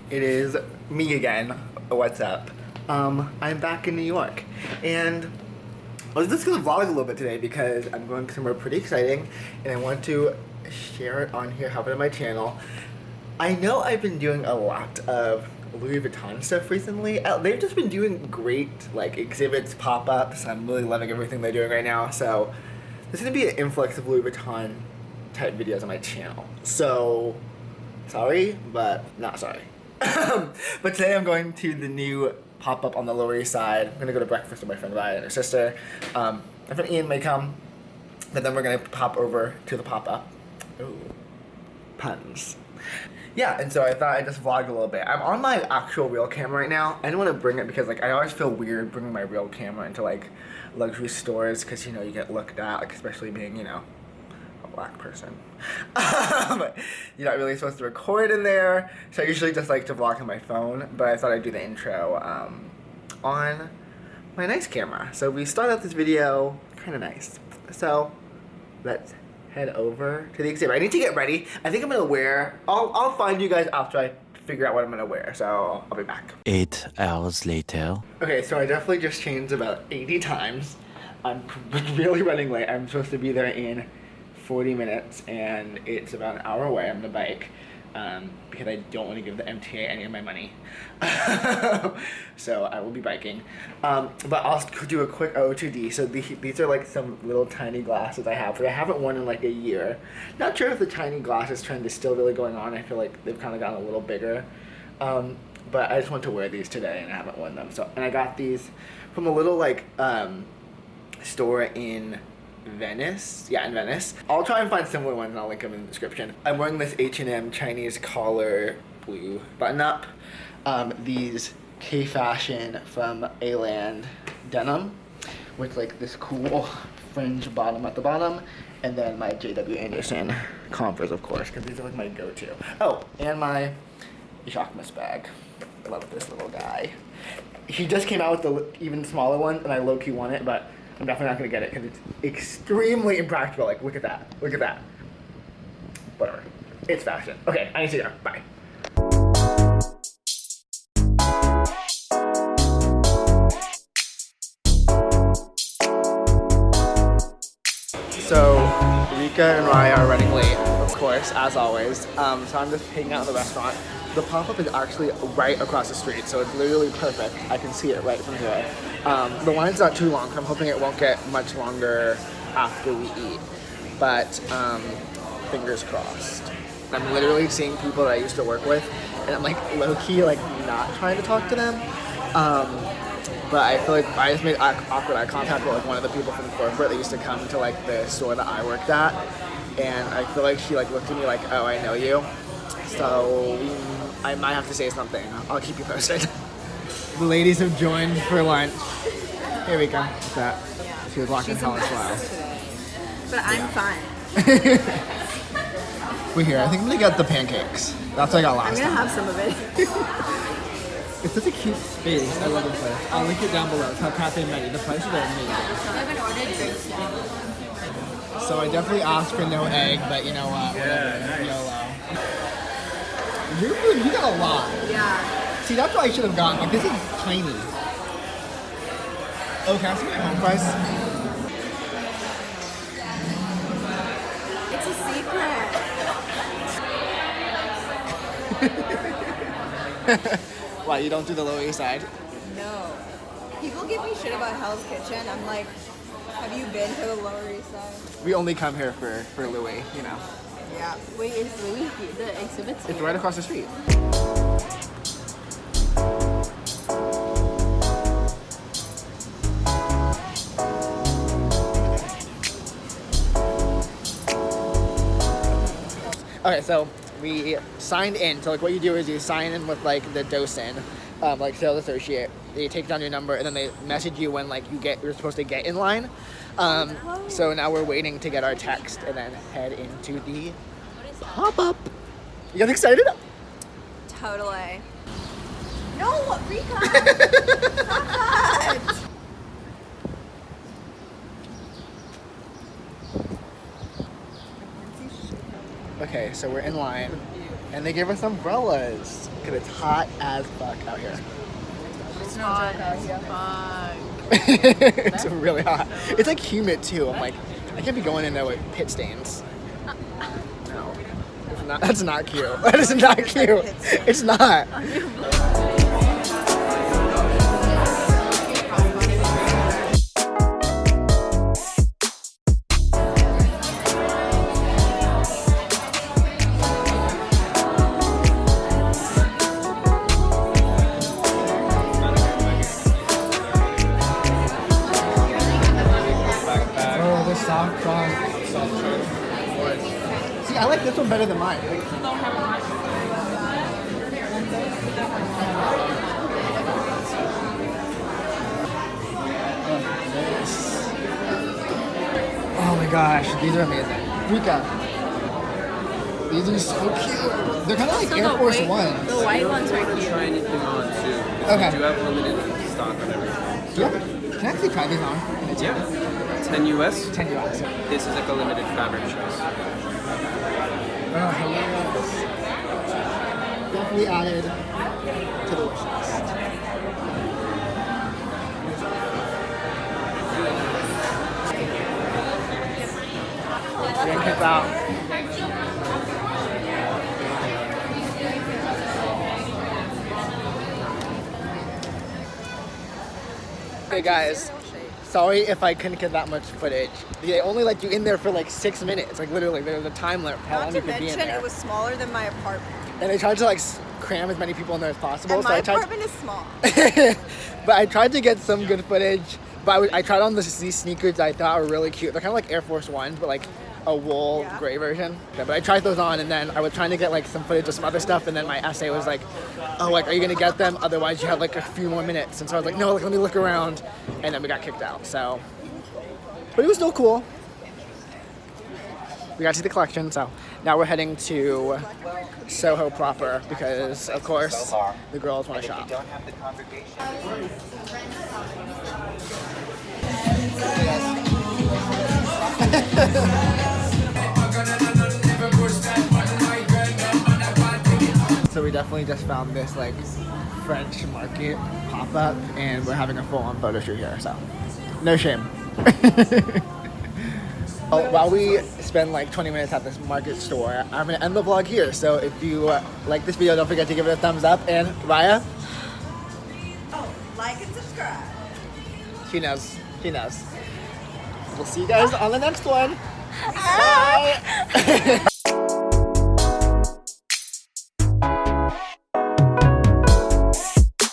It is me again. What's up? I'm back in New York, and I was just gonna vlog a little bit today because I'm going somewhere pretty exciting, and I want to share it on here, have it on my channel. I know I've been doing a lot of Louis Vuitton stuff recently. They've just been doing great like exhibits, pop-ups. I'm really loving everything they're doing right now. So there's gonna be an influx of Louis Vuitton type videos on my channel. So sorry, but not sorry. But today I'm going to the new pop-up on the Lower East Side. I'm gonna go to breakfast with my friend Raya and her sister. My friend Ian may come, but then we're gonna pop over to the pop-up. Ooh, puns. Yeah, and so I thought I'd just vlog a little bit. I'm on my actual real camera right now. I don't want to bring it because like I always feel weird bringing my real camera into like luxury stores because you know you get looked at, like especially being, you know, a black person. You're not really supposed to record in there, so I usually just like to vlog on my phone, but I thought I'd do the intro on my nice camera. So we start out this video kind of nice. So let's head over to the exhibit. I need to get ready. I think I'm gonna wear, I'll find you guys after I figure out what I'm gonna wear, so I'll be back. 8 hours later. Okay, so I definitely just changed about 80 times. I'm really running late. I'm supposed to be there in 40 minutes, and it's about an hour away. I'm gonna bike because I don't want to give the MTA any of my money. So I will be biking. But I'll do a quick OOTD. So these are like some little tiny glasses I have, but I haven't worn in like a year. Not sure if the tiny glasses trend is still really going on. I feel like they've kind of gotten a little bigger. But I just want to wear these today, and I haven't worn them. So, and I got these from a little like store in Venice. Yeah, in Venice. I'll try and find similar ones and I'll link them in the description. I'm wearing this H&M Chinese collar blue button up. These K-Fashion from A-Land denim with like this cool fringe bottom at the bottom. And then my J.W. Anderson Converse, of course, because these are like my go-to. Oh, and my Jacquemus bag. I love this little guy. He just came out with the even smaller one, and I low-key want it, but I'm definitely not gonna get it because it's extremely impractical. Like, look at that. Look at that. Whatever. It's fashion. Okay, I need to go. Bye. So, Rika and Raya are running late, of course, as always. So I'm just hanging out in the restaurant. The pop-up is actually right across the street, so it's literally perfect. I can see it right from here. The line's not too long, so I'm hoping it won't get much longer after we eat. But fingers crossed. I'm literally seeing people that I used to work with, and I'm like low-key like not trying to talk to them. But I feel like I just made awkward eye contact with like one of the people from corporate that used to come to like the store that I worked at, and I feel like she like looked at me like, oh, I know you. So I might have to say something. I'll keep you posted. The ladies have joined for lunch. Here we go. What's that? She was walking college while. But I'm fine. We're here. I think I'm gonna get the pancakes. That's what I got last time. I'm gonna have some of it. It's such a cute space. I love this place. I'll link it down below. It's how Cafe Medi. The prices are amazing. I haven't ordered drinks yet. So I definitely asked for no egg, but you know what? Whatever. YOLO. Your food, you got a lot. Yeah. See, that's what I should have gotten. Like, this is tiny. Oh, can I see my home price? It's a secret. Why, you don't do the Lower East Side? No. People give me shit about Hell's Kitchen. I'm like, have you been to the Lower East Side? We only come here for Louis, you know. Yeah. Wait, is Louis the exhibit's It's here? right across the street. Okay, so we signed in. So like what you do is you sign in with like the docent, like sales associate. They take down your number and then they message you when like you're supposed to get in line. So now we're waiting to get our text and then head into the pop-up. You guys excited? Totally. No, Rika! Not! Okay, so we're in line, and they gave us umbrellas because it's hot as fuck out here. It's hot as fuck. It's really hot. It's like humid too. I'm like, I can't be going in there with pit stains. No, it's not, that's not cute. That is not cute. It's not. Soft trunk. See, I like this one better than mine. Oh my gosh, these are amazing. Rika, these are so cute. They're kind of like Air Force Ones. The white ones are cute. Try anything on too. Okay. Do you have limited stock on everything? Yep. Can I actually try these on? Yeah. 10 US? 10 US. This is like a limited fabric choice. Oh, hilarious. Definitely added to the wish list. Check it out. Hey guys. Sorry if I couldn't get that much footage. They only let you in there for like 6 minutes. Like literally, there's a time limit for how long you could be in there. It was smaller than my apartment. And they tried to like cram as many people in there as possible. And so my I tried. apartment is small. But I tried to get some good footage. But I tried on these sneakers that I thought were really cute. They're kind of like Air Force Ones, but like a wool gray version. Yeah, but I tried those on, and then I was trying to get like some footage of some other stuff, and then my essay was like, oh, like, are you gonna get them? Otherwise you have like a few more minutes. And so I was like, no, like, let me look around. And then we got kicked out, so. But it was still cool. We got to see the collection, so now we're heading to Soho proper because, of course, the girls want to shop. So we definitely just found this like French market pop-up, and we're having a full-on photo shoot here, so no shame. While we spend like 20 minutes at this market store, I'm gonna end the vlog here. So if you like this video, don't forget to give it a thumbs up. And Raya? Oh, like and subscribe. She knows. She knows. We'll see you guys on the next one. Bye.